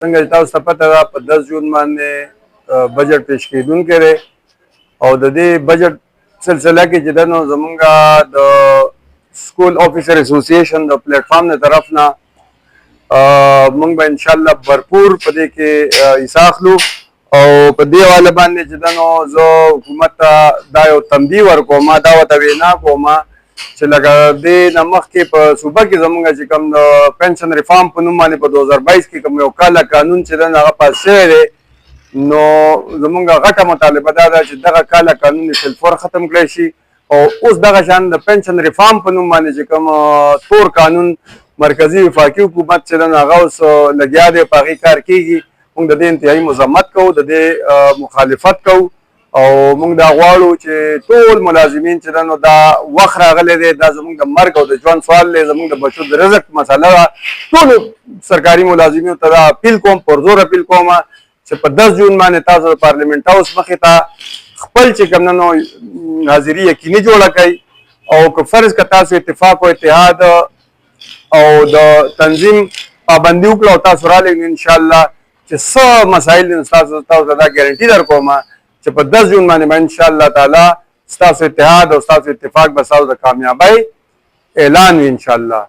څنګه چې تاسو ته پته ده په 10 جون باندې بجټ پیش کېدونکی دی او د دې بجټ سلسله کې چې ده نو زمونږ د سکول افیسر اسوسییشن د پلیټ فارم د طرف نه موږ به انشاءالله भरपूर په دې کې حصه اخلو او په دې حواله باندې چې ده نو زه حکومت ته دا یو تنبیه ورکوم دا ورته وینا کوم چې لکه دې نه مخکې په صوبه کې زموږ چې کوم د پنشن ریفارم په نوم باندې په 2022 کې کوم یو کاله قانون چې دی هغه پاس شوی دی نو زموږ غټه مطالبه دا ده چې دغه کاله قانون فلفور ختم کړی شي او اوس دغه شان د پنشن ریفارم په نوم باندې چې کوم تور قانون مرکزی وفاقي حکومت چې دی هغه اوس لګیا دی په هغې کار کېږي موږ د دې انتهایي مذمت کوو د دې مخالفت کوو او موږ دا غواړو چې ټول ملازمین چې ده نو دا وخت راغلی دی دا زموږ د مرګ او د ژوند سوال دی زموږ د بچو د رزق مسله ده ټولو سرکاري ملازمینو ته دا اپیل کوم پرزور اپیل کوم چې په 10 جون باندې تاسو د پارلیمنټ هاوس مخې ته خپل چې کوم نو حاضري یقیني جوړه کړئ او که فرض که تاسو اتفاق او اتحاد او د تنظیم پابندي وکړه او تاسو راغلئ نو انشاءالله چې څه مسایل دي ستاسو ته دا ګارنټي در کوم چې په 10 جون باندې به انشاءالله تعالی ستاسو اتحاد او ستاسو اتفاق به ستاسو د کامیابۍ اعلان وي انشاءالله